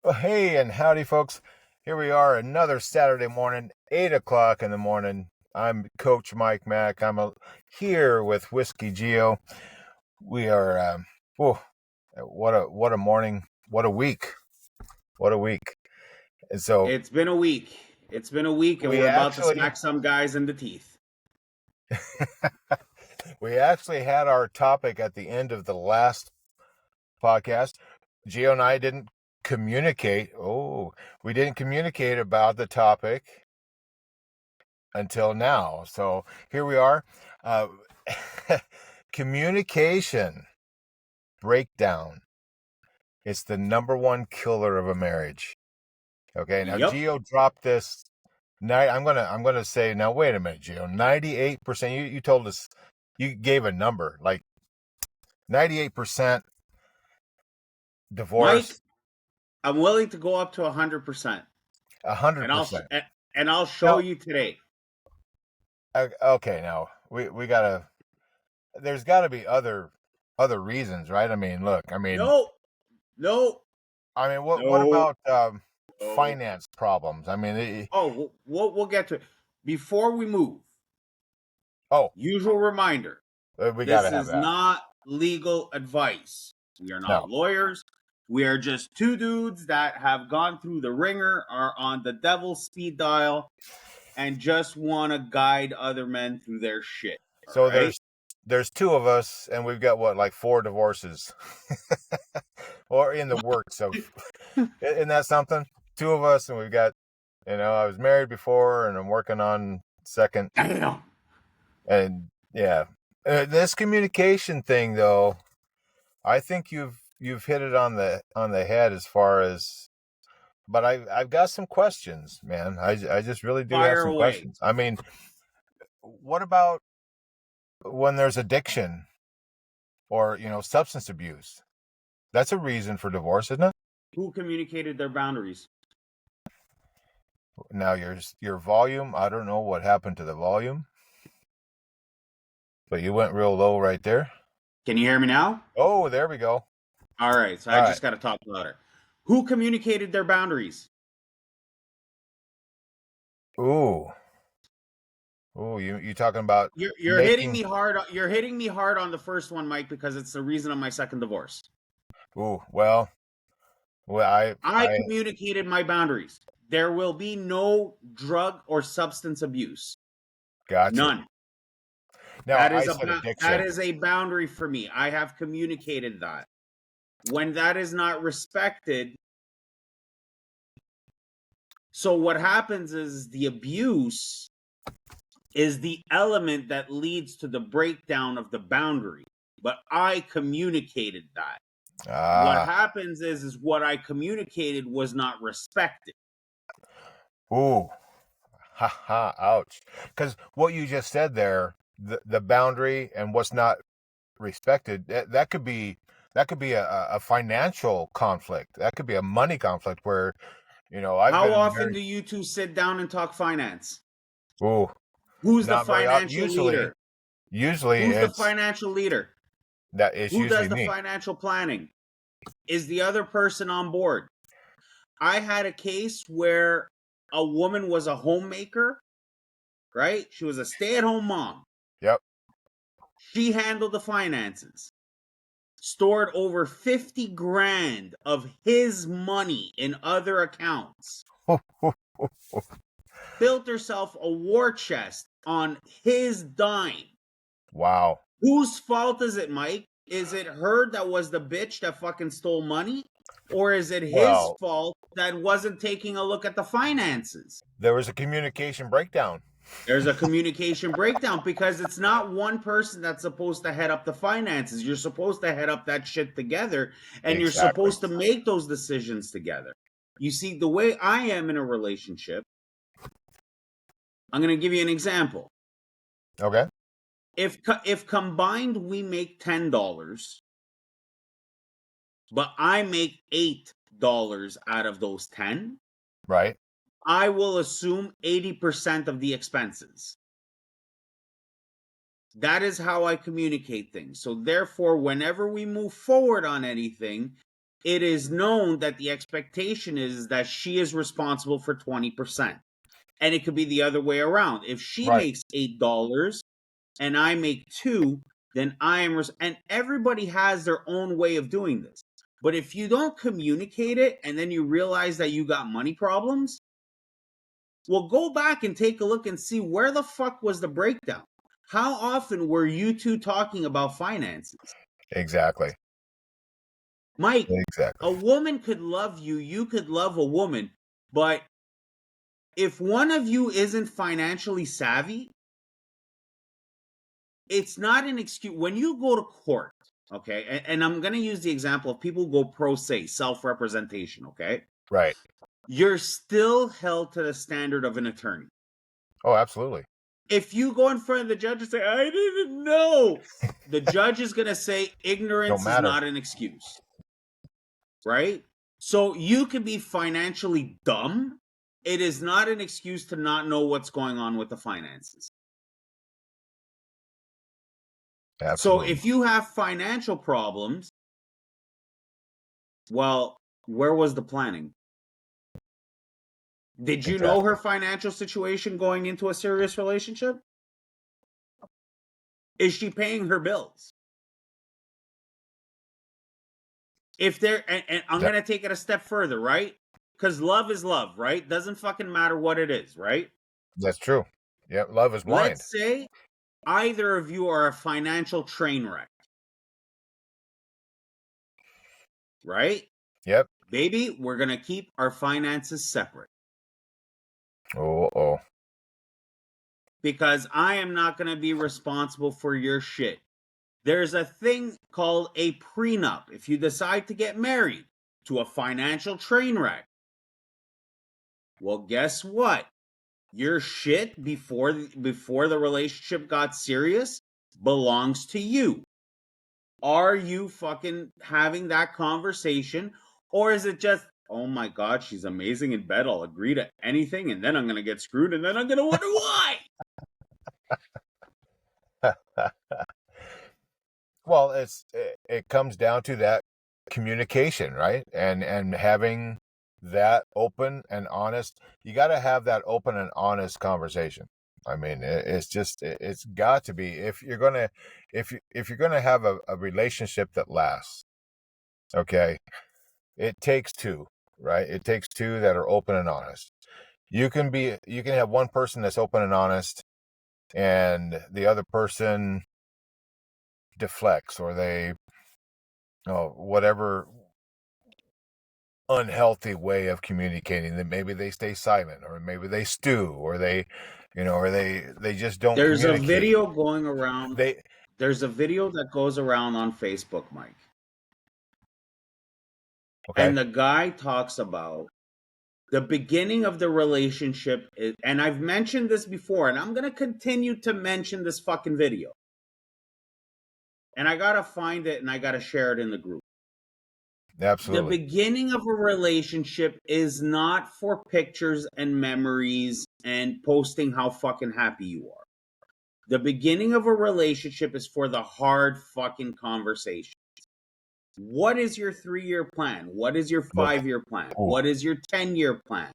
Well, hey, and howdy, folks. Here we are, another Saturday morning, 8 o'clock in the morning. I'm Coach Mike Mack. Here with Whiskey Geo. We are, oh, what a morning, what a week, what a week. And so It's been a week. It's been a week, and we we're about to actually, smack some guys in the teeth. we actually had our topic at the end of the last podcast. Geo and I didn't communicate. Oh, we didn't communicate about the topic until now. So here we are. Uh, Communication breakdown. It's the number one killer of a marriage. Okay, now Yep. Geo dropped this. I'm gonna say now. Wait a minute, Geo. 98%. You told us, you gave a number like 98% Mike, divorce. I'm willing to go up to 100%, a hundred and I'll percent. and I'll show Now, you today. okay, now we gotta. There's got to be other reasons, right? I mean, look. No, no, What no, about no. finance problems? I mean, Oh, we'll get to it. Before we move, oh, usual reminder: we got to this have is that. not legal advice. We are not No. lawyers. We are just two dudes that have gone through the ringer, are on the devil's speed dial, and just want to guide other men through their shit. All So right. there's two of us, and we've got what, like four divorces, or in the works of. Isn't that something? Two of us, and we've got. I was married before, and I'm working on second, Damn. and yeah, this communication thing, though. I think you've hit it on the head as far as. But I've got some questions, man. I just really do have Fire some away. questions. I mean, what about when there's addiction or substance abuse? That's a reason for divorce, isn't it? Who communicated their boundaries? Now your volume, I don't know what happened to the volume, but you went real low right there. Can you hear me now? Oh, there we go. All right. So All I right. just got to talk louder. Who communicated their boundaries? Ooh, ooh, you talking about You're hitting making? me hard. You're hitting me hard on the first one, Mike, because it's the reason of my second divorce. Ooh, well, I communicated my boundaries. There will be no drug or substance abuse. gotcha. None. Now I said That addiction. is a boundary for me. I have communicated that. When that is not respected, so what happens is the abuse is the element that leads to the breakdown of the boundary. But I communicated that. What Ah, happens is what I communicated was not respected. ooh, ha ha, ouch. Because what you just said there, the boundary and what's not respected, that could be a financial conflict. That could be a money conflict where I've How been often married. do you two sit down and talk finance? Ooh, Who's the not very often. financial Usually, leader? usually Who's the it's financial leader? that it's Who usually does the me. financial planning? Is the other person on board? I had a case where a woman was a homemaker, right? She was a stay at home mom. Yep. She handled the finances, stored over 50 grand of his money in other accounts, built herself a war chest on his dime. Wow. Whose fault is it, Mike? Is it her that was the bitch that fucking stole money? Or is it his Well, fault that wasn't taking a look at the finances? there was a communication breakdown. There's a communication breakdown because it's not one person that's supposed to head up the finances. You're supposed to head up that shit together and you're Exactly. supposed to make those decisions together. You see, the way I am in a relationship, I'm going to give you an example. Okay. If combined we make $10, but I make $8 out of those 10, Right. I will assume 80% of the expenses. That is how I communicate things. So therefore, whenever we move forward on anything, it is known that the expectation is that she is responsible for 20%. And it could be the other way around. If she makes $8 and I make 2, then I am and everybody has their own way of doing this. But if you don't communicate it and then you realize that you got money problems, well, go back and take a look and see where the fuck was the breakdown. How often were you two talking about finances? Exactly. Mike, Exactly. a woman could love you, you could love a woman, but if one of you isn't financially savvy, it's not an excuse. When you go to court, okay, and I'm going to use the example of people who go pro se, self-representation, okay? Right. You're still held to the standard of an attorney. Oh, absolutely. If you go in front of the judge and say, I didn't know, the judge is going to say ignorance is not an excuse. Right? So you can be financially dumb. It is not an excuse to not know what's going on with the finances. Absolutely. So if you have financial problems, well, where was the planning? Did you know her financial situation going into a serious relationship? Is she paying her bills? If they're, and I'm going to take it a step further, right? Because love is love, right? Doesn't fucking matter what it is, right? That's true. Yeah, love is blind. Let's say either of you are a financial train wreck. Right? Yep. Baby, we're going to keep our finances separate. Oh. Because I am not going to be responsible for your shit. There's a thing called a prenup. If you decide to get married to a financial train wreck, well, guess what? Your shit before the relationship got serious belongs to you. Are you fucking having that conversation? Or is it just, oh my God, she's amazing in bed, I'll agree to anything, and then I'm going to get screwed, and then I'm going to wonder why? Well, it comes down to that communication, right? And having that open and honest. You got to have that open and honest conversation. I mean, it's got to be if you're gonna have a relationship that lasts. Okay, it takes two, right? It takes two that are open and honest. You can have one person that's open and honest, and the other person deflects, or they, whatever unhealthy way of communicating, that maybe they stay silent, or maybe they stew, or they, or they just don't There's communicate. a video going around. There's a video that goes around on Facebook, Mike. Okay. And the guy talks about the beginning of the relationship, and I've mentioned this before, and I'm going to continue to mention this fucking video. And I got to find it, and I got to share it in the group. Absolutely. The beginning of a relationship is not for pictures and memories and posting how fucking happy you are. The beginning of a relationship is for the hard fucking conversations. What is your 3-year plan? What is your 5-year plan? What is your 10-year plan?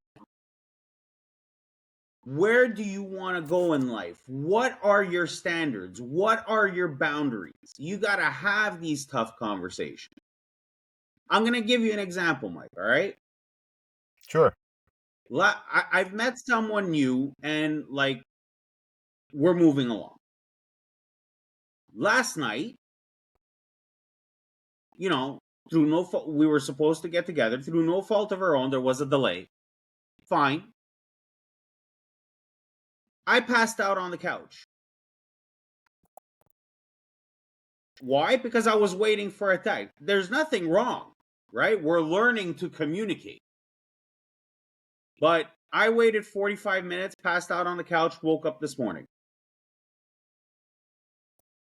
Where do you want to go in life? What are your standards? What are your boundaries? You got to have these tough conversations. I'm going to give you an example, Mike, all right? Sure. I've met someone new, and like, we're moving along. Last night, through no fault, we were supposed to get together. Through no fault of our own, there was a delay. Fine. I passed out on the couch. Why? Because I was waiting for a text. There's nothing wrong, right? We're learning to communicate. But I waited 45 minutes, passed out on the couch, woke up this morning.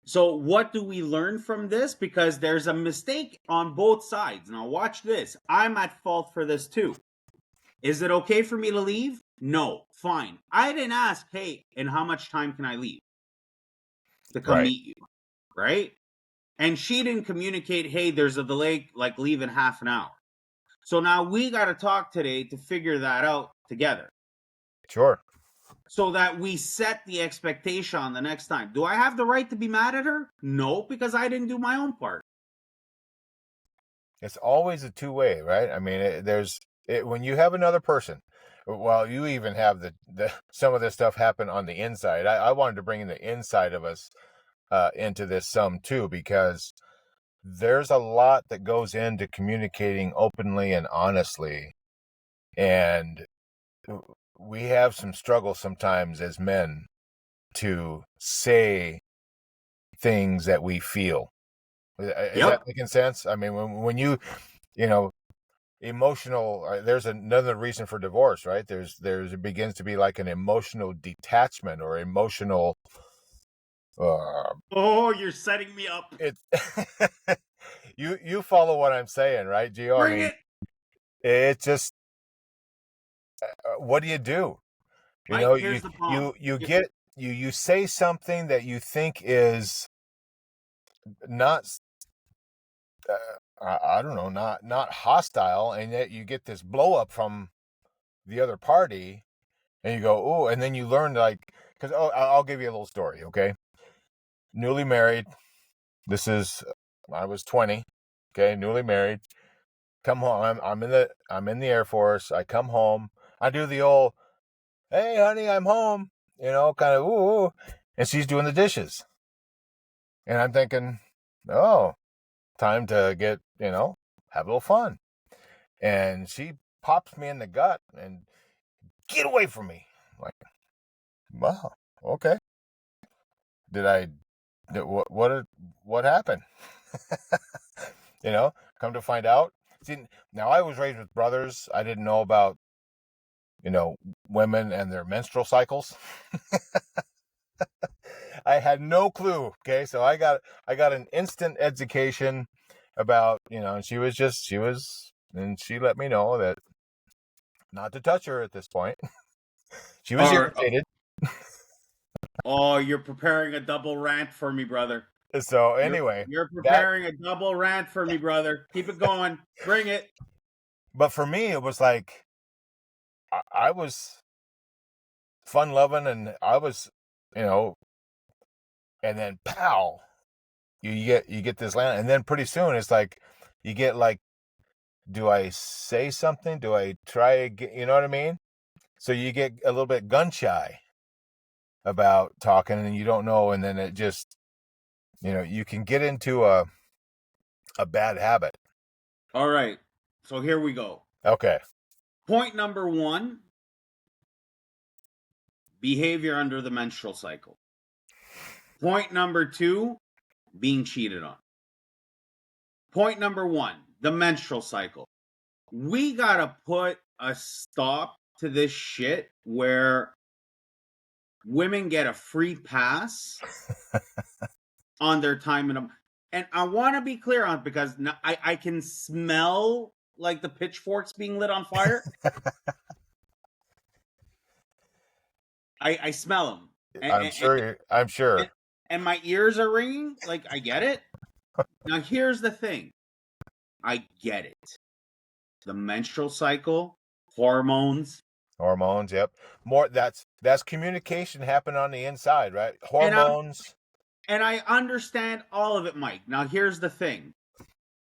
So what do we learn from this? Because there's a mistake on both sides. Now watch this. I'm at fault for this too. Is it okay for me to leave? No. Fine. I didn't ask, hey, in how much time can I leave to come meet you? Right? And she didn't communicate, hey, there's a delay, like leave in half an hour. So now we got to talk today to figure that out together. Sure. So that we set the expectation on the next time. Do I have the right to be mad at her? No, because I didn't do my own part. It's always a two-way, right? I mean, when you have another person, well, you even have the some of this stuff happen on the inside. I wanted to bring in the inside of us into this some too, because there's a lot that goes into communicating openly and honestly, and we have some struggle sometimes as men to say things that we feel. Is that making sense? I mean, when you know, emotional, there's another reason for divorce, right? It begins to be like an emotional detachment or emotional oh, you're setting me up. It you follow what I'm saying, right, Gio? Bring it. It's just what do? You Mike, know, here's the bomb. you say something that you think is not I don't know, not hostile, and yet you get this blow up from the other party, and you go, oh, and then you learn, like, because I'll give you a little story, okay? Newly married. I was 20, okay, newly married. Come home. I'm in the Air Force. I come home. I do the old, hey honey, I'm home, kind of ooh, and she's doing the dishes, and I'm thinking, oh, time to get have a little fun, and she pops me in the gut and get away from me. Like, wow, okay. What happened? Come to find out. See, now I was raised with brothers. I didn't know about, women and their menstrual cycles. I had no clue. Okay. So I got an instant education about, and she let me know that not to touch her at this point. She was irritated. Oh, you're preparing a double rant for me, brother. So anyway, you're preparing a double rant for me, brother. Keep it going. Bring it. But for me, it was like I was fun loving, and I was, and then pow, you get this land, and then pretty soon it's like you get like, do I say something? Do I try again? You know what I mean? So you get a little bit gun shy about talking, and you don't know, and then it just, you can get into a bad habit. All right. So here we go. Okay. Point number 1, behavior under the menstrual cycle. Point number 2, being cheated on. Point number 1, the menstrual cycle. We got to put a stop to this shit where women get a free pass on their time in a... And I want to be clear on it, because I can smell like the pitchforks being lit on fire. I smell them. I'm sure. And my ears are ringing. Like, I get it. Now, here's the thing. I get it. The menstrual cycle, hormones. Yep. More that's communication happening on the inside, right? Hormones. And I understand all of it, Mike. Now, here's the thing.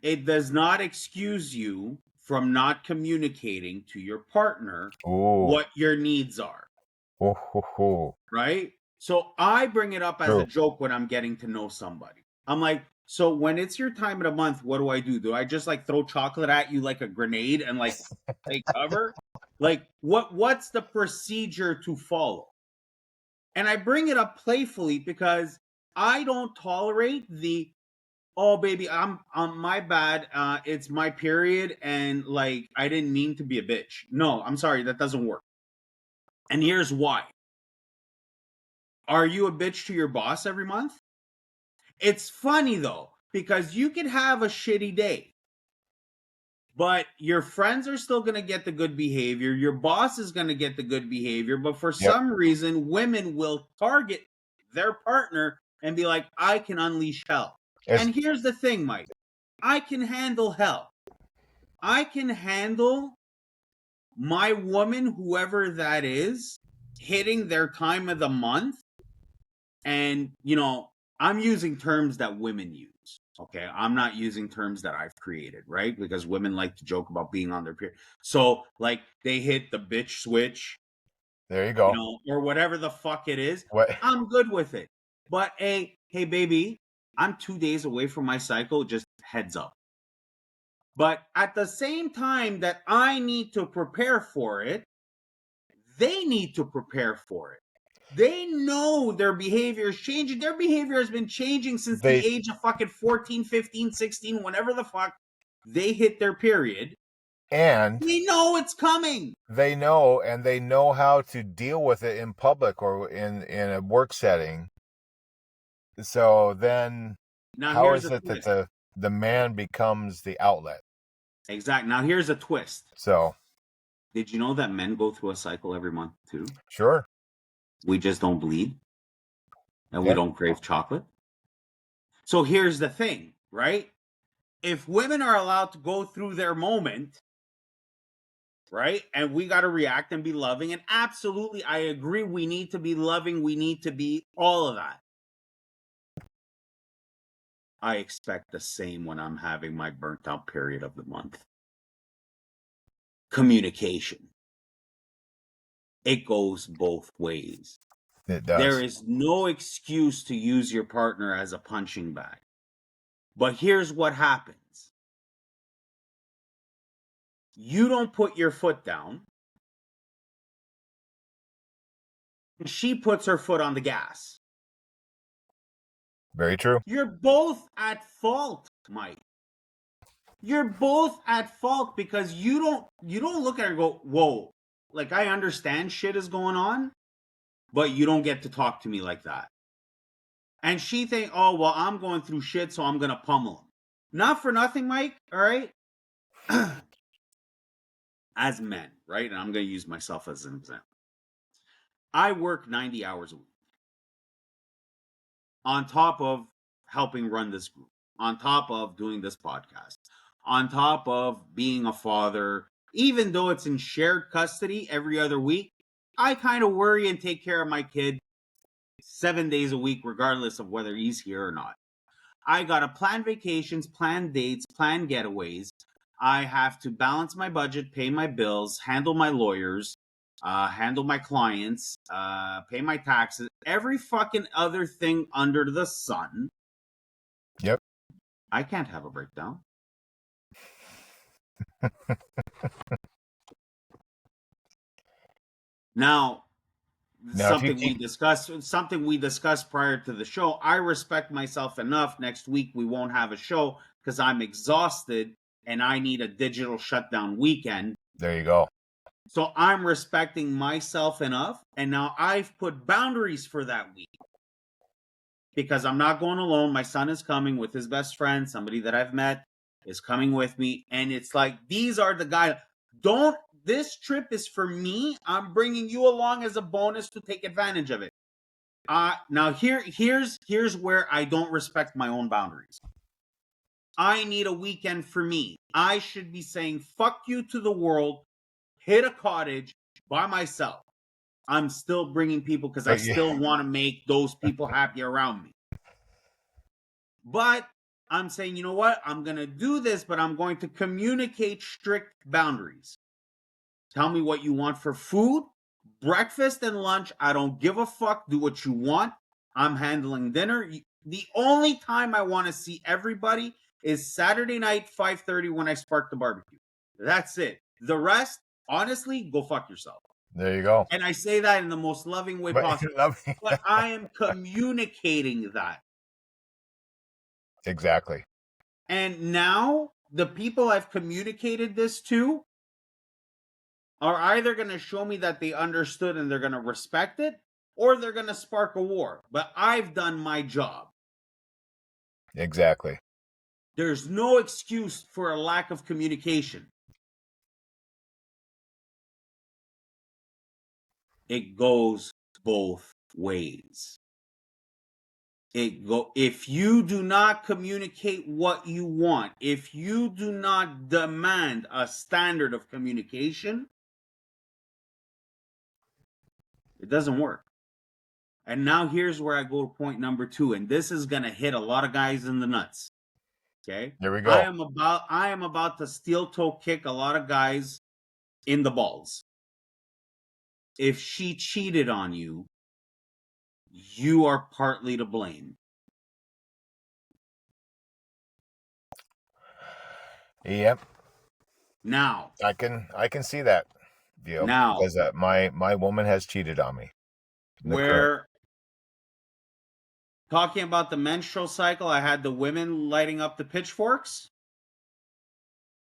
It does not excuse you from not communicating to your partner what your needs are. Right? So I bring it up as a joke when I'm getting to know somebody. I'm like, so when it's your time of the month, what do? Do I just like throw chocolate at you like a grenade and like take cover? Like, what's the procedure to follow? And I bring it up playfully because I don't tolerate the, oh baby, I'm my bad. It's my period, and like I didn't mean to be a bitch. No, I'm sorry, that doesn't work. And here's why. Are you a bitch to your boss every month? It's funny though, because you could have a shitty day, but your friends are still going to get the good behavior. Your boss is going to get the good behavior. But for some reason, women will target their partner and be like, I can unleash hell. And here's the thing, Mike. I can handle hell. I can handle my woman, whoever that is, hitting their time of the month. And, I'm using terms that women use. Okay. I'm not using terms that I've created, right? Because women like to joke about being on their period. So, like, they hit the bitch switch. There you go. Or whatever the fuck it is. What? I'm good with it. But hey, baby, I'm 2 days away from my cycle. Just heads up. But at the same time that I need to prepare for it, they need to prepare for it. They know their behavior is changing. Their behavior has been changing since the age of fucking 14, 15, 16, whenever the fuck they hit their period. And they know it's coming. They know how to deal with it in public or in a work setting. So then Now how here's is a it twist. that the man becomes the outlet? Exactly. Now here's a twist. So did you know that men go through a cycle every month too? Sure. We just don't bleed. And we Yeah. don't crave chocolate. So here's the thing, right? If women are allowed to go through their moment, right? And we got to react and be loving. And absolutely, I agree. We need to be loving. We need to be all of that. I expect the same when I'm having my burnt out period of the month. Communication. It goes both ways. It does. There is no excuse to use your partner as a punching bag. But here's what happens. You don't put your foot down. She puts her foot on the gas. Very true. You're both at fault, Mike. You're both at fault because you don't look at her and go, whoa, like I understand shit is going on, but you don't get to talk to me like that. And she think, oh, well, I'm going through shit, so I'm going to pummel him. Not for nothing, Mike, all right? As men, right? And I'm going to use myself as an example. I work 90 hours a week on top of helping run this group, on top of doing this podcast, on top of being a father. Even though it's in shared custody every other week, I kind of worry and take care of my kid 7 days a week, regardless of whether he's here or not. I got to plan vacations, plan dates, plan getaways. I have to balance my budget, pay my bills, handle my lawyers, handle my clients, pay my taxes, every fucking other thing under the sun. Yep. I can't have a breakdown. Now, something we discussed prior to the show. I respect myself enough. Next week we won't have a show because I'm exhausted and I need a digital shutdown weekend. There you go. So I'm respecting myself enough, and now I've put boundaries for that week because I'm not going alone. My son is coming with his best friend, somebody that I've met is coming with me, and it's like these are the guys. This trip is for me. I'm bringing you along as a bonus to take advantage of it. Now here's where I don't respect my own boundaries. I need a weekend for me. I should be saying fuck you to the world, hit a cottage by myself. I'm still bringing people because I still want to make those people happy around me. But I'm saying, you know what? I'm going to do this, but I'm going to communicate strict boundaries. Tell me what you want for food, breakfast and lunch. I don't give a fuck. Do what you want. I'm handling dinner. The only time I want to see everybody is Saturday night, 5:30 when I spark the barbecue. That's it. The rest, honestly, go fuck yourself. There you go. And I say that in the most loving way possible. But I am communicating that. Exactly. And now the people I've communicated this to are either going to show me that they understood and they're going to respect it, or they're going to spark a war. But I've done my job. Exactly. There's no excuse for a lack of communication. It goes both ways. If you do not communicate what you want, if you do not demand a standard of communication, it doesn't work. And now here's where I go to point number 2, and this is going to hit a lot of guys in the nuts. Okay? Here we go. I am about to steel toe kick a lot of guys in the balls. If she cheated on you, you are partly to blame. Yep. Now, I can see that deal. Now, because my woman has cheated on me. where talking about the menstrual cycle, I had the women lighting up the pitchforks.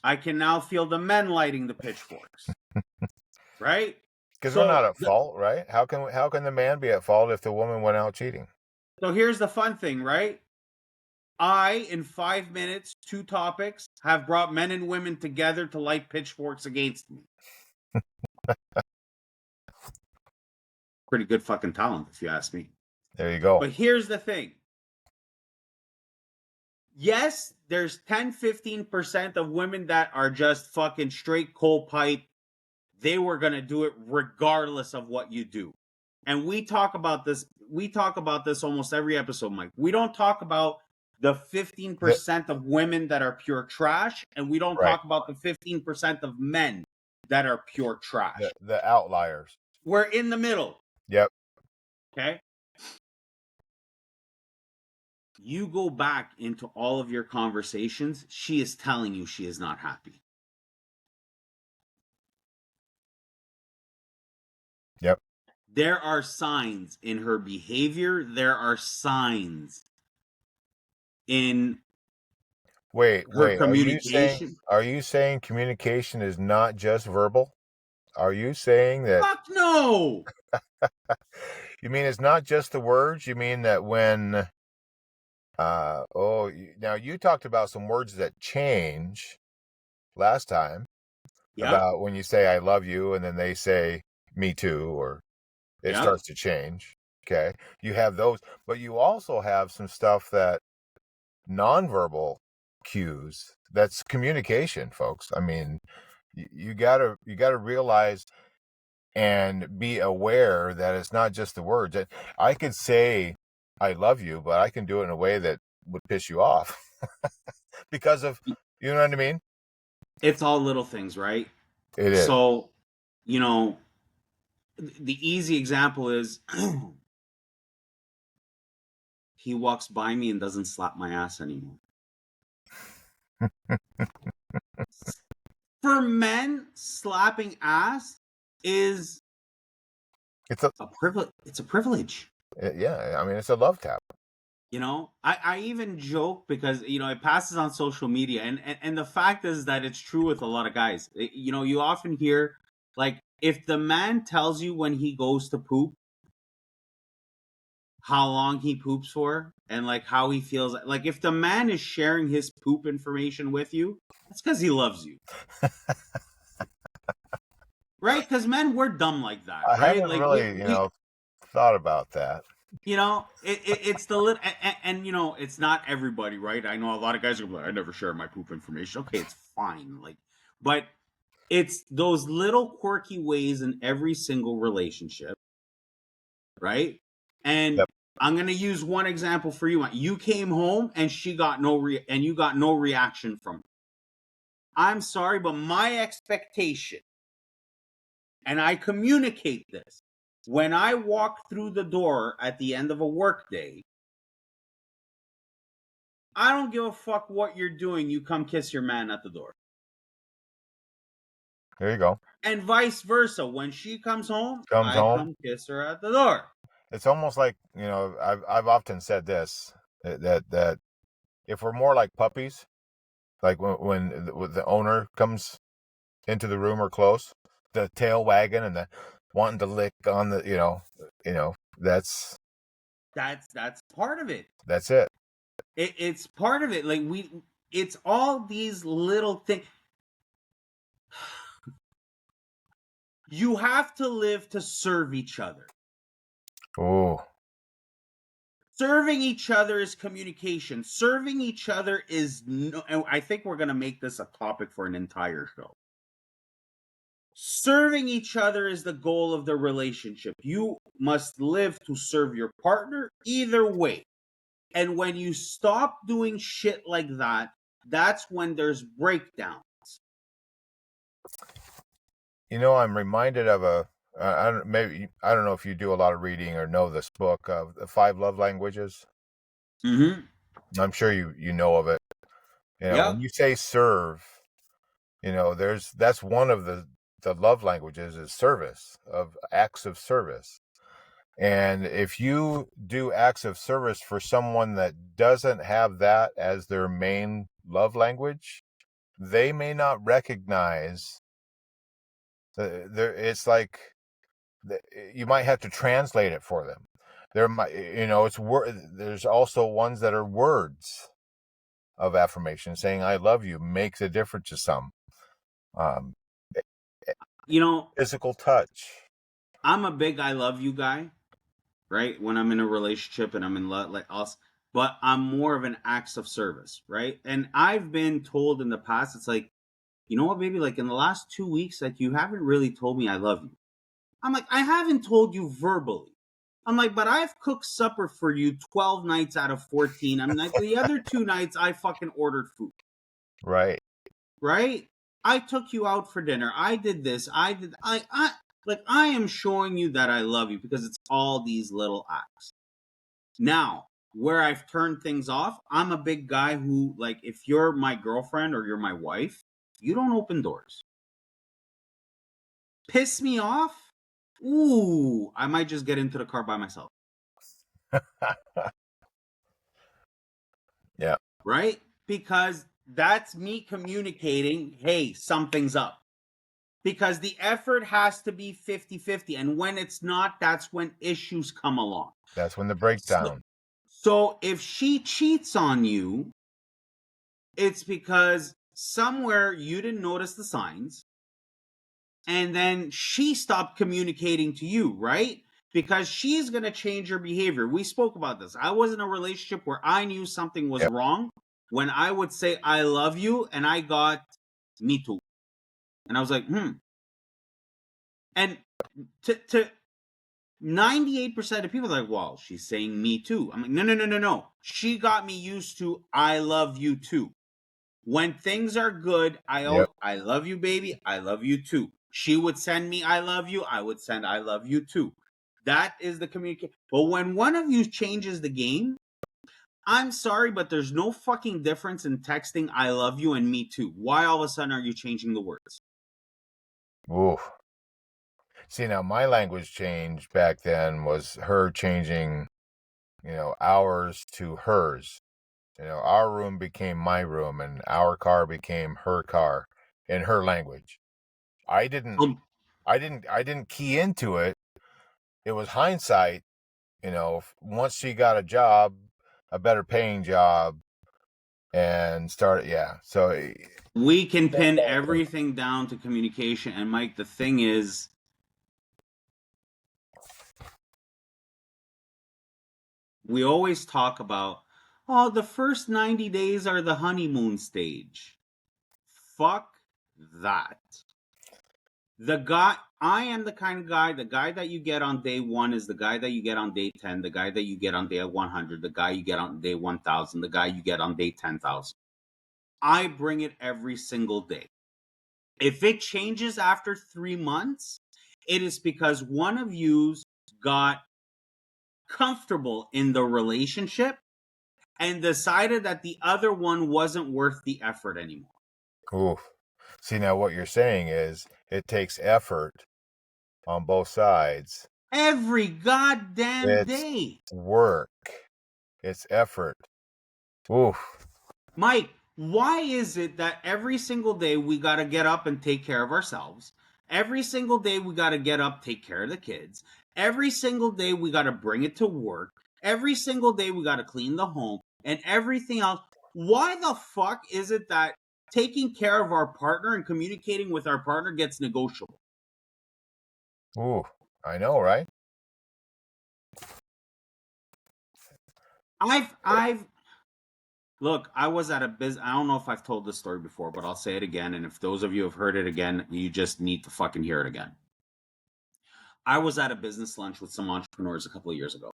I can now feel the men lighting the pitchforks. Right? Because we're not at fault, right? How can the man be at fault if the woman went out cheating? So here's the fun thing, right? I, in 5 minutes, 2 topics, have brought men and women together to light pitchforks against me. Pretty good fucking talent, if you ask me. There you go. But here's the thing. Yes, there's 10-15% of women that are just fucking straight coal pipe. They were going to do it regardless of what you do. And we talk about this almost every episode, Mike. We don't talk about the 15% of women that are pure trash, and we don't talk about the 15% of men that are pure trash. The outliers. We're in the middle. Yep. Okay? You go back into all of your conversations, she is telling you she is not happy. Yep. There are signs in her behavior. There are signs in her communication. Are you saying communication is not just verbal? Are you saying that? Fuck no! You mean it's not just the words? You mean that when now you talked about some words that change last time. Yep. About when you say I love you and then they say me too, or it starts to change. Okay. You have those, but you also have some stuff that nonverbal cues. That's communication, folks. I mean, you gotta realize and be aware that it's not just the words. I could say I love you, but I can do it in a way that would piss you off because of, you know what I mean? It's all little things, right? It is. So, the easy example is he walks by me and doesn't slap my ass anymore. For men, slapping ass is a privilege. It's a privilege. Yeah, I mean, it's a love tap. I even joke because it passes on social media, and the fact is that it's true with a lot of guys. You often hear, like, if the man tells you when he goes to poop, how long he poops for, and like how he feels, like if the man is sharing his poop information with you, that's because he loves you. Right? Because men, we're dumb like that, right? I haven't like really, thought about that. It's the little, and it's not everybody, right? I know a lot of guys are like, I never share my poop information. Okay, it's fine. But it's those little quirky ways in every single relationship, right? And I'm gonna use one example for you. You came home and you got no reaction from her. I'm sorry, but my expectation, and I communicate this, when I walk through the door at the end of a workday, I don't give a fuck what you're doing. You come kiss your man at the door. There you go. And vice versa. When she comes home, I come kiss her at the door. It's almost like, I've often said this, that if we're more like puppies, like when the owner comes into the room or close, the tail wagging and the wanting to lick on the, that's part of it. That's it. It's part of it. Like it's all these little things. You have to live to serve each other. Oh. Serving each other is communication. Serving each other is I think we're going to make this a topic for an entire show. Serving each other is the goal of the relationship. You must live to serve your partner either way. And when you stop doing shit like that, that's when there's breakdowns. You know, I'm reminded of I don't know if you do a lot of reading or know this book of the 5 love languages. Mm-hmm. I'm sure you know of it. You know, Yeah. when you say serve, you know, that's one of the love languages is service, of acts of service. And if you do acts of service for someone that doesn't have that as their main love language, they may not recognize it's like you might have to translate it for them. There might, there's also ones that are words of affirmation. Saying I love you makes a difference to some. Um, You know, Physical touch. I'm a big I love you guy, right? When I'm in a relationship and I'm in love, like us, but I'm more of an acts of service, right? And I've been told in the past, it's like, you know what, baby? Like in the last 2 weeks, like you haven't really told me I love you. I'm like, I haven't told you verbally. I'm like, but I've cooked supper for you 12 nights out of 14. I'm like, the other 2 nights I fucking ordered food. Right. Right? I took you out for dinner. I did this. I am showing you that I love you because it's all these little acts. Now, where I've turned things off, I'm a big guy who, like, if you're my girlfriend or you're my wife, you don't open doors. Piss me off? Ooh, I might just get into the car by myself. Yeah. Right? Because that's me communicating, hey, something's up. Because the effort has to be 50-50. And when it's not, that's when issues come along. That's when the breakdown. So if she cheats on you, it's because somewhere you didn't notice the signs. And then she stopped communicating to you, right? Because she's going to change her behavior. We spoke about this. I was in a relationship where I knew something was wrong when I would say, I love you, and I got me too. And I was like, And to 98% of people are like, well, she's saying me too. I'm like, no. She got me used to I love you too. When things are good, I love you, baby. I love you too. She would send me I love you. I would send I love you too. That is the communication. But when one of you changes the game, I'm sorry, but there's no fucking difference in texting I love you and me too. Why all of a sudden are you changing the words? Ooh. See, now my language change back then was her changing, ours to hers. Our room became my room and our car became her car in her language. I didn't key into it. It was hindsight, once she got a job, a better paying job, and started, so we can pin everything down to communication. And Mike, the thing is, we always talk about, oh, the first 90 days are the honeymoon stage. Fuck that. I am the kind of guy, the guy that you get on day 1 is the guy that you get on day 10, the guy that you get on day 100, the guy you get on day 1000, the guy you get on day 10,000. I bring it every single day. If it changes after 3 months, it is because one of you got comfortable in the relationship and decided that the other one wasn't worth the effort anymore. Ooh. See, now what you're saying is it takes effort on both sides. Every goddamn day. It's work. It's effort. Ooh. Mike, why is it that every single day we got to get up and take care of ourselves? Every single day we got to get up, take care of the kids. Every single day we got to bring it to work. Every single day we got to clean the home and everything else. Why the fuck is it that taking care of our partner and communicating with our partner gets negotiable? Ooh, I know, right? I've look, I was at a business. I don't know if I've told this story before, but I'll say it again. And if those of you have heard it again, you just need to fucking hear it again. I was at a business lunch with some entrepreneurs a couple of years ago.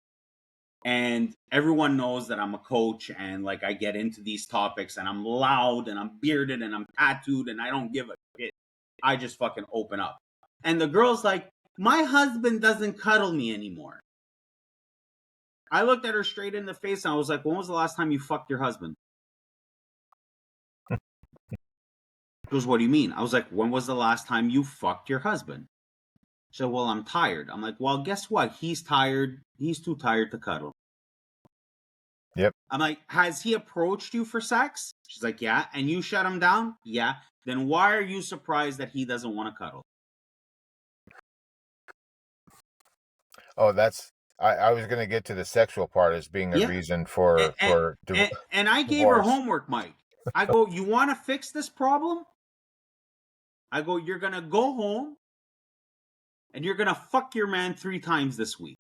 And everyone knows that I'm a coach and like I get into these topics and I'm loud and I'm bearded and I'm tattooed and I don't give a shit. I just fucking open up. And the girl's like, my husband doesn't cuddle me anymore. I looked at her straight in the face and I was like, when was the last time you fucked your husband? She goes, what do you mean? I was like, when was the last time you fucked your husband? She said, well, I'm tired. I'm like, well, guess what? He's tired. He's too tired to cuddle. Yep. I'm like, has he approached you for sex? She's like, yeah. And you shut him down? Yeah. Then why are you surprised that he doesn't want to cuddle? Oh, I was going to get to the sexual part as being a reason for and I gave her homework, Mike. I go, you want to fix this problem? I go, you're going to go home and you're going to fuck your man 3 times this week.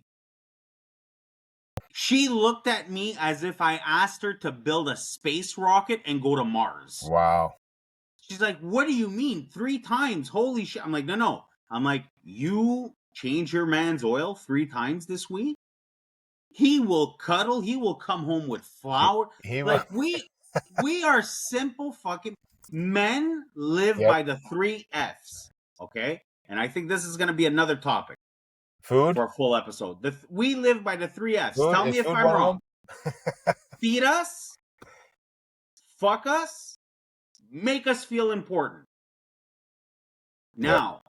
She looked at me as if I asked her to build a space rocket and go to Mars. Wow. She's like, what do you mean? 3 times? Holy shit. I'm like, no. I'm like, you change your man's oil 3 times this week? He will cuddle. He will come home with flour. Like, we are simple fucking men live by the 3 F's. Okay? And I think this is going to be another topic. Food? For a full episode. We live by the 3 F's. Food? Tell me if I'm wrong. Feed us, fuck us, make us feel important. Now,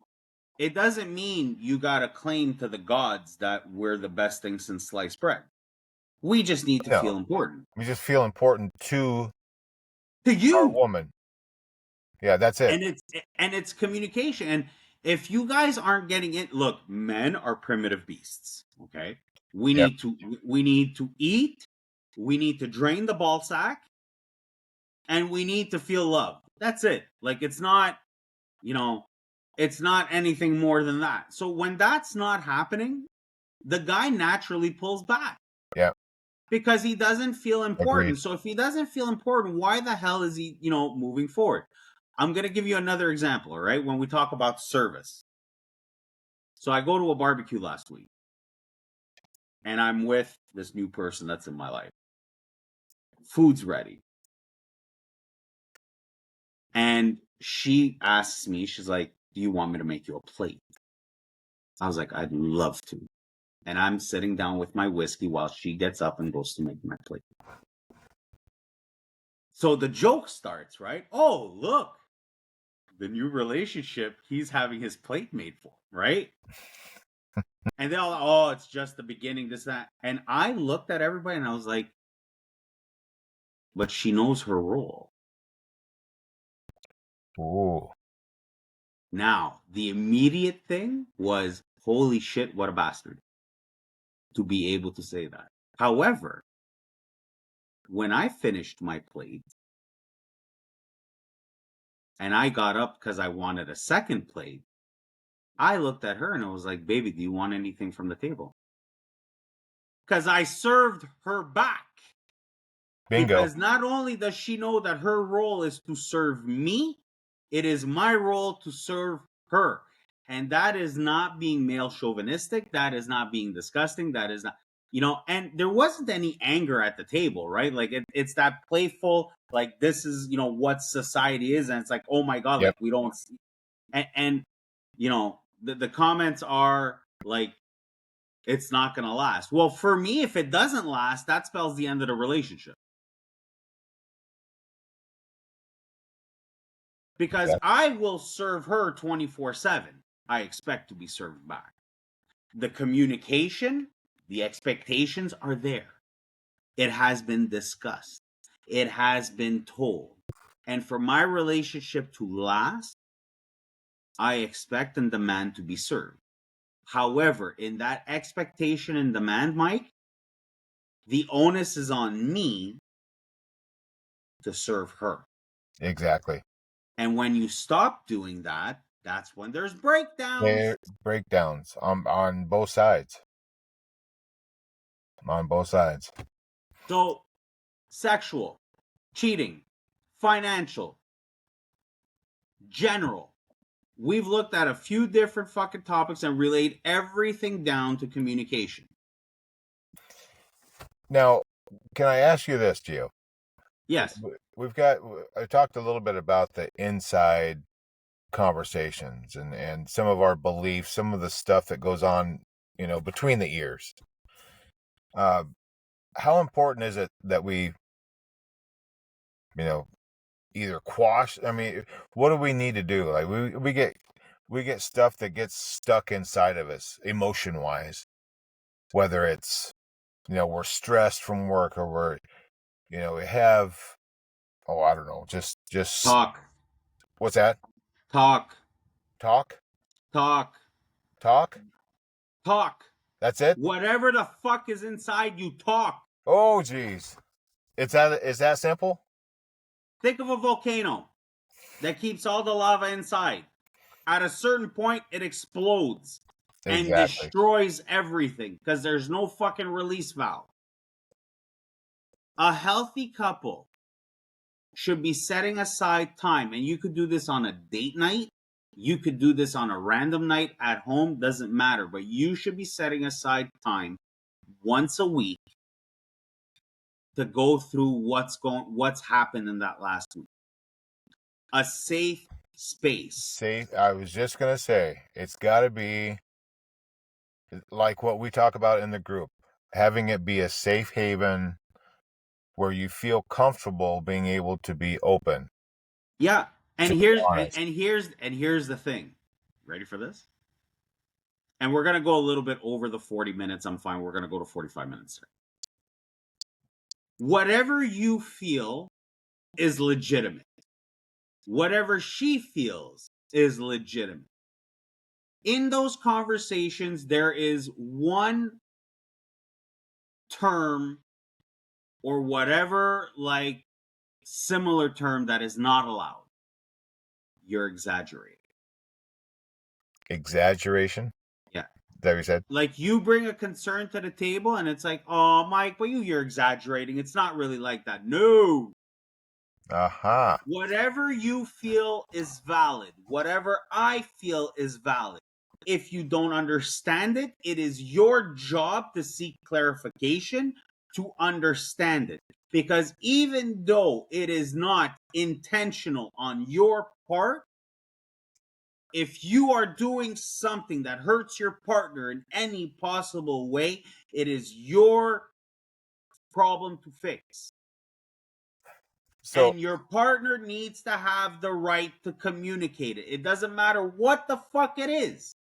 it doesn't mean you got to claim to the gods that we're the best thing since sliced bread. We just need to feel important. We just feel important to you, our woman. Yeah, that's it. And it's communication. And if you guys aren't getting it, look, men are primitive beasts. Okay, we need to eat. We need to drain the ball sack, and we need to feel love. That's it. Like, it's not, it's not anything more than that. So when that's not happening, the guy naturally pulls back. Yeah. Because he doesn't feel important. Agreed. So if he doesn't feel important, why the hell is he, moving forward? I'm going to give you another example, all right? When we talk about service. So I go to a barbecue last week. And I'm with this new person that's in my life. Food's ready. And she asks me, she's like, do you want me to make you a plate? I was like, I'd love to. And I'm sitting down with my whiskey while she gets up and goes to make my plate. So the joke starts, right? Oh, look, the new relationship, he's having his plate made for, right? And they're all, oh, it's just the beginning, this, that. And I looked at everybody and I was like, but she knows her role. Ooh. Now, the immediate thing was, holy shit, what a bastard. To be able to say that. However, when I finished my plate, and I got up because I wanted a second plate, I looked at her and I was like, baby, do you want anything from the table? Because I served her back. Bingo. Because not only does she know that her role is to serve me, it is my role to serve her. And that is not being male chauvinistic. That is not being disgusting. That is not, and there wasn't any anger at the table, right? Like it's that playful, like this is, what society is. And it's like, oh my God, like we don't see. And the comments are like, it's not going to last. Well, for me, if it doesn't last, that spells the end of the relationship. Because I will serve her 24/7. I expect to be served back. The communication, the expectations are there. It has been discussed. It has been told. And for my relationship to last, I expect and demand to be served. However, in that expectation and demand, Mike, the onus is on me to serve her. Exactly. And when you stop doing that, that's when there's breakdowns. Breakdowns on both sides. On both sides. So, sexual, cheating, financial, general. We've looked at a few different fucking topics and relayed everything down to communication. Now, can I ask you this, Gio? Yes. I talked a little bit about the inside conversations and some of our beliefs, some of the stuff that goes on, between the ears. How important is it that we, either quash? I mean, what do we need to do? Like we get stuff that gets stuck inside of us, emotion wise. Whether it's, we're stressed from work, or we have, I don't know, just Talk. what's that? Talk. Talk. Talk. Talk. Talk. That's it. Whatever the fuck is inside you, talk. Oh, geez. Is that simple? Think of a volcano that keeps all the lava inside. At a certain point, it explodes and Exactly. destroys everything because there's no fucking release valve. A healthy couple should be setting aside time, and you could do this on a date night. You could do this on a random night at home, doesn't matter, but you should be setting aside time once a week to go through what's happened in that last week. A safe space. I was just gonna say, it's got to be like what we talk about in the group, having it be a safe haven where you feel comfortable being able to be open. Yeah. And to be here's honest. and here's the thing. Ready for this? And we're gonna go a little bit over the 40 minutes. I'm fine. We're gonna go to 45 minutes. Whatever you feel is legitimate. Whatever she feels is legitimate. In those conversations, there is one term or whatever, like, similar term that is not allowed. You're exaggerating. Exaggeration? Yeah. That we said? Like, you bring a concern to the table and it's like, oh, Mike, but you're exaggerating. It's not really like that. No. Aha. Whatever you feel is valid. Whatever I feel is valid. If you don't understand it, it is your job to seek clarification, to understand it. Because even though it is not intentional on your part, if you are doing something that hurts your partner in any possible way, it is your problem to fix. So And your partner needs to have the right to communicate it. It doesn't matter what the fuck it is.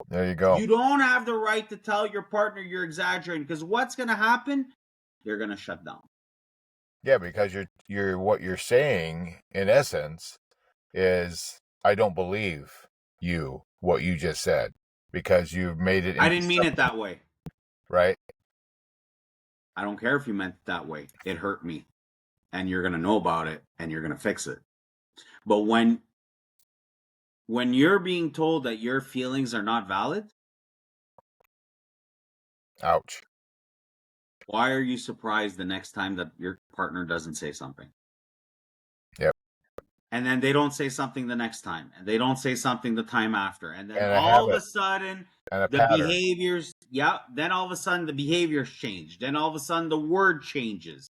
there you go. You don't have the right to tell your partner you're exaggerating, because what's going to happen? You're going to shut down. Yeah, because you're what you're saying in essence is, I don't believe what you just said, because you've made it I didn't mean it that way. Right? I don't care if you meant it that way. It hurt me. And you're going to know about it and you're going to fix it. But when you're being told that your feelings are not valid, ouch. why are you surprised the next time that your partner doesn't say something? Yep. And then they don't say something the next time, and they don't say something the time after, and then And a all of habit a sudden and a the pattern. behaviors, then all of a sudden the behaviors change. Then all of a sudden the word changes.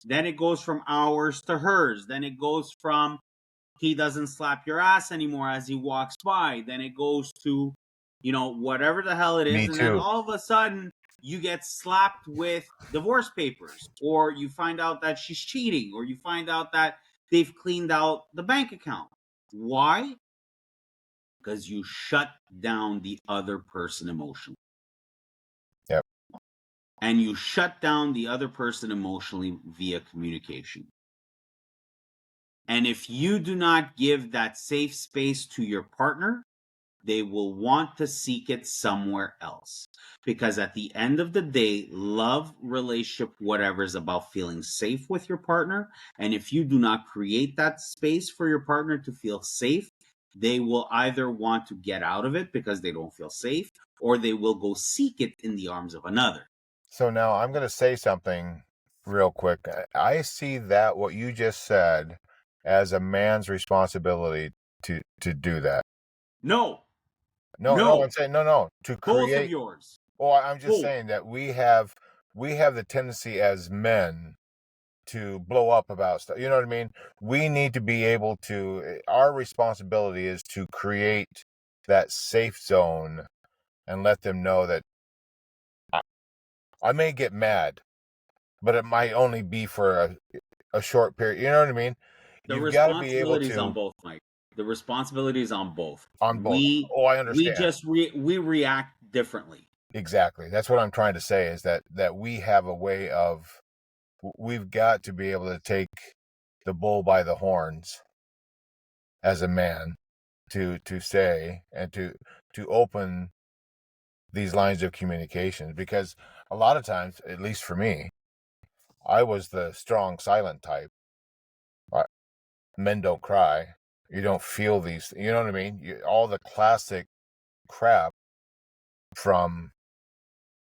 Then it goes from ours to hers. Then it goes from, he doesn't slap your ass anymore as he walks by. Then it goes to, whatever the hell it is. Me And then too. all of a sudden you get slapped with divorce papers, or you find out that she's cheating, or you find out that they've cleaned out the bank account. Why? Because you shut down the other person emotionally. Yep. And you shut down the other person emotionally via communication. And if you do not give that safe space to your partner, they will want to seek it somewhere else. Because at the end of the day, love, relationship, whatever, is about feeling safe with your partner. And if you do not create that space for your partner to feel safe, they will either want to get out of it because they don't feel safe, or they will go seek it in the arms of another. So now I'm going to say something real quick. I see that what you just said as a man's responsibility to do that. No, No, I'm saying no, to both of create. yours. Well, I'm just Both. saying that we have the tendency as men to blow up about stuff. You know what I mean? We need to be able to, our responsibility is to create that safe zone and let them know that I, I may get mad, but it might only be for a short period. You know what I mean? The You've got to be able responsibilities on to, both, Mike. The responsibilities on both. on both. Oh, I We understand. just we react differently. Exactly. That's what I'm trying to say is that we have a way of, we've got to be able to take the bull by the horns as a man to say and to open these lines of communication, because a lot of times, at least for me, I was the strong silent type. Men don't cry, you don't feel these, you know what I mean, all the classic crap from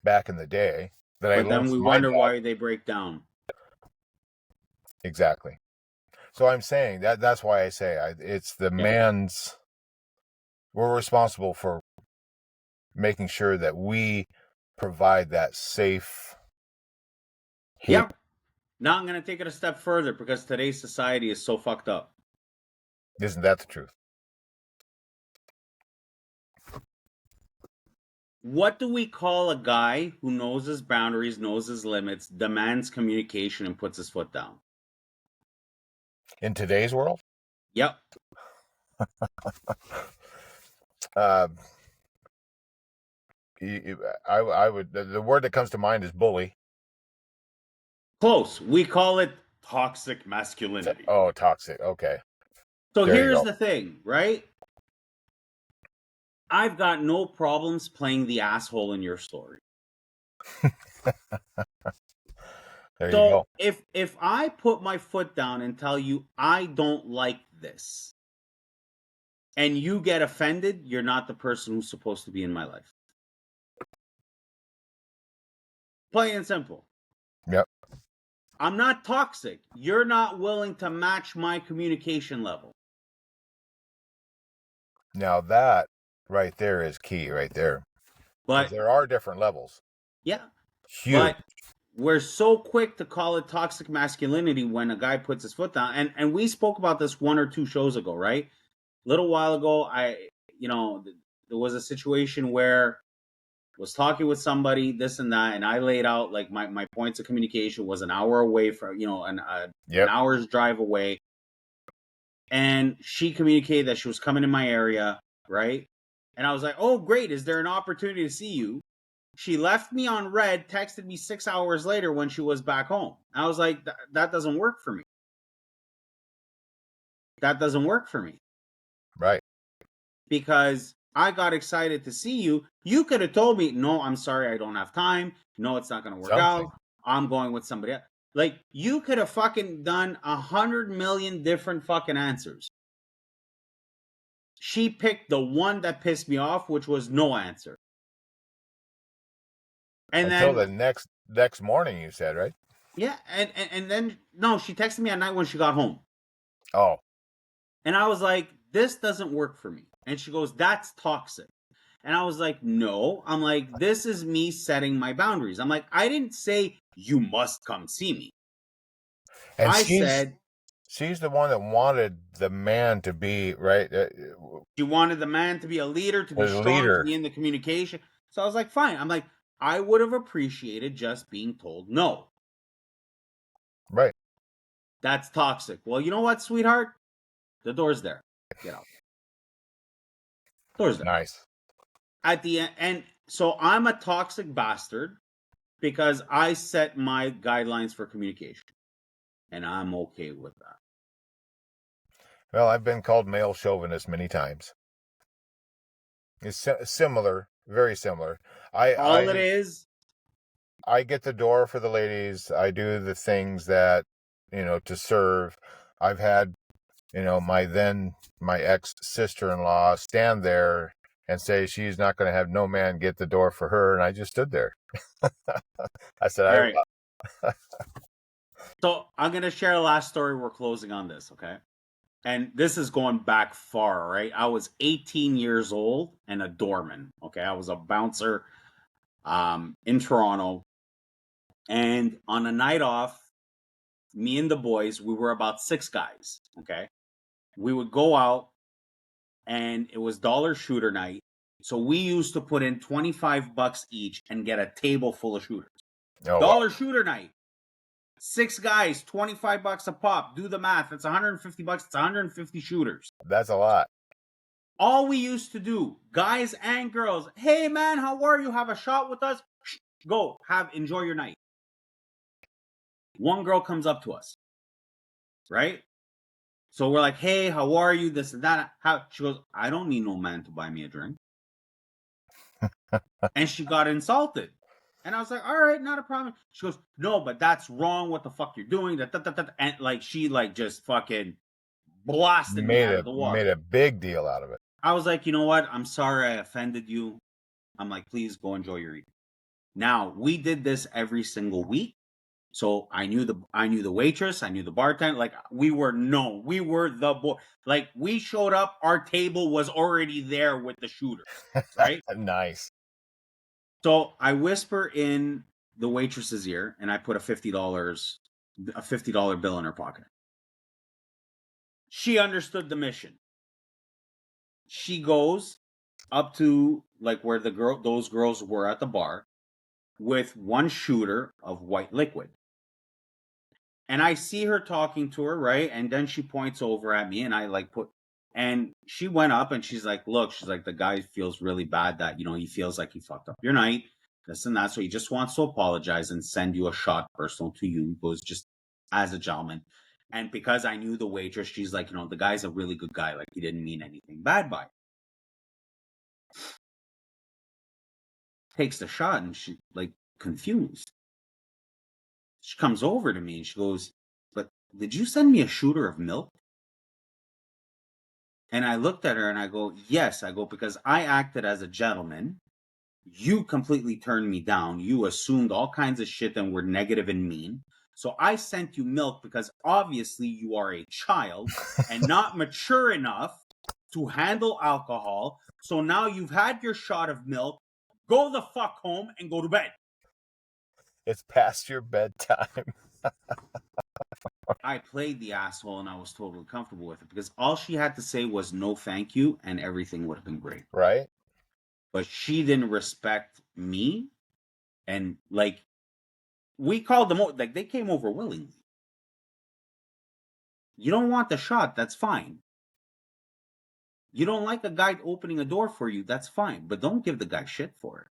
back in the day that I But then learned we from my wonder dad. why they break down. Exactly. So I'm saying that's why I say it's the Yeah. man's, we're responsible for making sure that we provide that safe haven. Yeah. Now I'm going to take it a step further because today's society is so fucked up. Isn't that the truth? What do we call a guy who knows his boundaries, knows his limits, demands communication, and puts his foot down? In today's world, Yep. uh, I would, the word that comes to mind is bully. Close. We call it toxic masculinity. Oh, toxic. Okay. So There you here's go. the thing, right? I've got no problems playing the asshole in your story. There you So go. if I put my foot down and tell you I don't like this, and you get offended, you're not the person who's supposed to be in my life. Plain and simple. Yep. I'm not toxic. You're not willing to match my communication level. Now that right there is key right there. Because But there are different levels. yeah, Huge. but we're so quick to call it toxic masculinity when a guy puts his foot down. And we spoke about this 1 or 2 shows ago, right? A little while ago, there was a situation where I was talking with somebody, this and that, and I laid out like my points of communication was an hour away from, an hour's drive away. And she communicated that she was coming in my area, right? And I was like, oh, great. Is there an opportunity to see you? She left me on red, texted me 6 hours later when she was back home. I was like, that doesn't work for me. That doesn't work for me. Right. Because I got excited to see you. You could have told me, no, I'm sorry, I don't have time. No, it's not going to work out. I'm going with somebody else. Like, you could have fucking done 100 million different fucking answers. She picked the one that pissed me off, which was no answer. And Until then the next morning, you said, right? yeah, and then no, she texted me at night when she got home. Oh. And I was like, this doesn't work for me. And she goes, that's toxic. And I was like, no. I'm like, this is me setting my boundaries. I'm like, I didn't say you must come see me. And I said she's the one that wanted the man to be, right? she wanted the man to be a leader, to be The strong, to leader. be in the communication. So I was like, fine. I'm like, I would have appreciated just being told no. Right. That's toxic. Well, you know what, sweetheart? The door's there. Get out. Door's there. Nice. At the end, and so I'm a toxic bastard because I set my guidelines for communication. And I'm okay with that. Well, I've been called male chauvinist many times. It's similar, very similar. All it is. I get the door for the ladies. I do the things that, to serve. I've had, my ex sister-in-law stand there and say she's not going to have no man get the door for her. And I just stood there. I said, All right. So I'm going to share a last story. We're closing on this, okay? And this is going back far, right? I was 18 years old and a doorman, okay? I was a bouncer in Toronto. And on a night off, me and the boys, we were about 6 guys, okay? We would go out and it was dollar shooter night. So we used to put in $25 each and get a table full of shooters. Oh, Dollar wow. shooter night. 6 guys, $25 a pop. Do the math. It's $150. It's 150 shooters. That's a lot. All we used to do, guys and girls, hey man, how are you? Have a shot with us? Go, enjoy your night. One girl comes up to us, right? So we're like, hey, how are you? This and that. She goes, I don't need no man to buy me a drink. And she got insulted. And I was like, all right, not a problem. She goes, no, but that's wrong. What the fuck you're doing? And like, she like just fucking blasted me out of the water. Made a big deal out of it. I was like, you know what? I'm sorry I offended you. I'm like, please go enjoy your evening. Now, we did this every single week. So I knew the waitress, I knew the bartender. Like we were the boy. Like we showed up, our table was already there with the shooter, right? Nice. So I whisper in the waitress's ear, and I put a $50 bill in her pocket. She understood the mission. She goes up to like where those girls were at the bar with one shooter of white liquid. And I see her talking to her, right? And then she points over at me and I like and she went up and she's like, look, she's like, the guy feels really bad that, he feels like he fucked up your night, this and that. So he just wants to apologize and send you a shot personal to you. He goes, just as a gentleman. And because I knew the waitress, she's like, the guy's a really good guy. Like he didn't mean anything bad by it. Takes the shot and she like confused. She comes over to me and she goes, but did you send me a shooter of milk? And I looked at her and I go, yes. I go, because I acted as a gentleman. You completely turned me down. You assumed all kinds of shit and were negative and mean. So I sent you milk because obviously you are a child and not mature enough to handle alcohol. So now you've had your shot of milk. Go the fuck home and go to bed. It's past your bedtime. I played the asshole and I was totally comfortable with it because all she had to say was no thank you and everything would have been great. Right? But she didn't respect me. And like, we called them, like they came over willingly. You don't want the shot, that's fine. You don't like a guy opening a door for you, that's fine. But don't give the guy shit for it.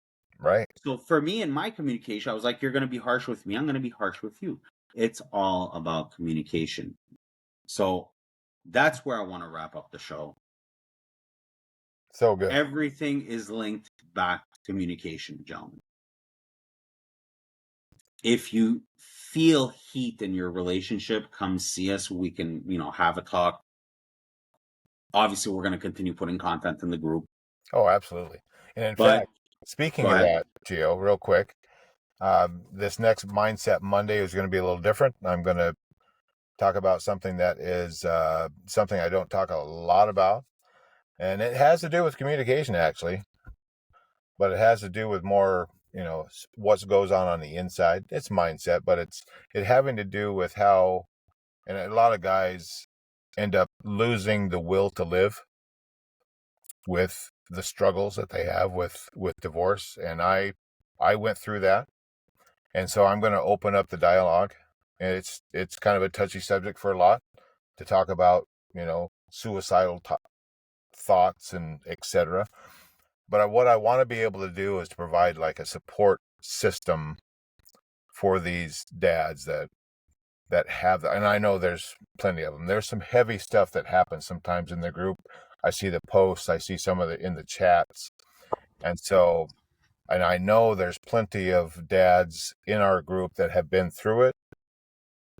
Right. So for me in my communication, I was like, you're going to be harsh with me. I'm going to be harsh with you. It's all about communication. So that's where I want to wrap up the show. So good. Everything is linked back to communication, gentlemen. If you feel heat in your relationship, come see us. We can, have a talk. Obviously, we're going to continue putting content in the group. Oh, absolutely. And in fact, speaking of that, Gio, real quick, this next Mindset Monday is going to be a little different. I'm going to talk about something that is something I don't talk a lot about. And it has to do with communication, actually. But it has to do with more, what goes on the inside. It's mindset, but it having to do with how, and a lot of guys end up losing the will to live with the struggles that they have with divorce. And I went through that. And so I'm going to open up the dialogue. And it's kind of a touchy subject for a lot to talk about, suicidal thoughts and etc. But what I want to be able to do is to provide like a support system for these dads that have, and I know there's plenty of them. There's some heavy stuff that happens sometimes in the group. I see the posts, I see some of it in the chats. And I know there's plenty of dads in our group that have been through it.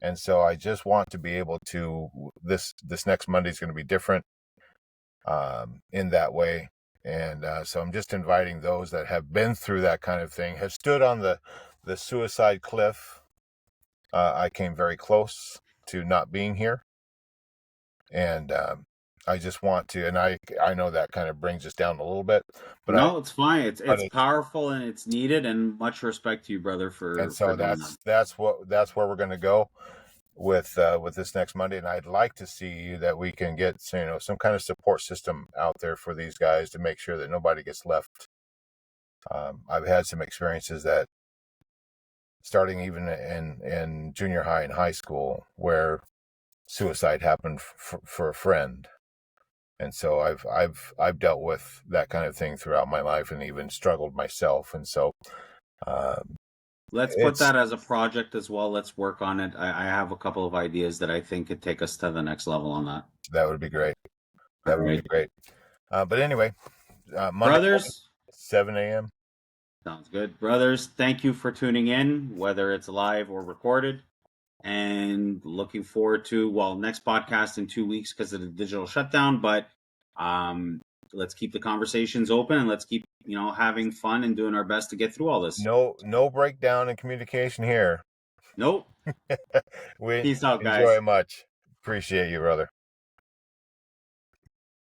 And so I just want to be able to, this next Monday is going to be different in that way. And so I'm just inviting those that have been through that kind of thing, have stood on the suicide cliff. I came very close to not being here. And I just want to, and I know that kind of brings us down a little bit, but No, it's fine. It's but powerful and it's needed, and much respect to you, brother, and for so doing that. that's where we're going to go with this next Monday. And I'd like to see that we can get some kind of support system out there for these guys to make sure that nobody gets left. I've had some experiences that starting even in junior high and high school where suicide happened for a friend. And so I've dealt with that kind of thing throughout my life and even struggled myself. And so Let's put that as a project as well. Let's work on it. I have a couple of ideas that I think could take us to the next level on that. That would be great. That All would right. be great. But anyway, Monday morning, Brothers, 7 a.m. sounds good. Brothers, thank you for tuning in, whether it's live or recorded. And looking forward to, next podcast in 2 weeks because of the digital shutdown. But let's keep the conversations open and let's keep, having fun and doing our best to get through all this. No breakdown in communication here. Nope. We Peace out, guys. enjoy it much. Appreciate you, brother.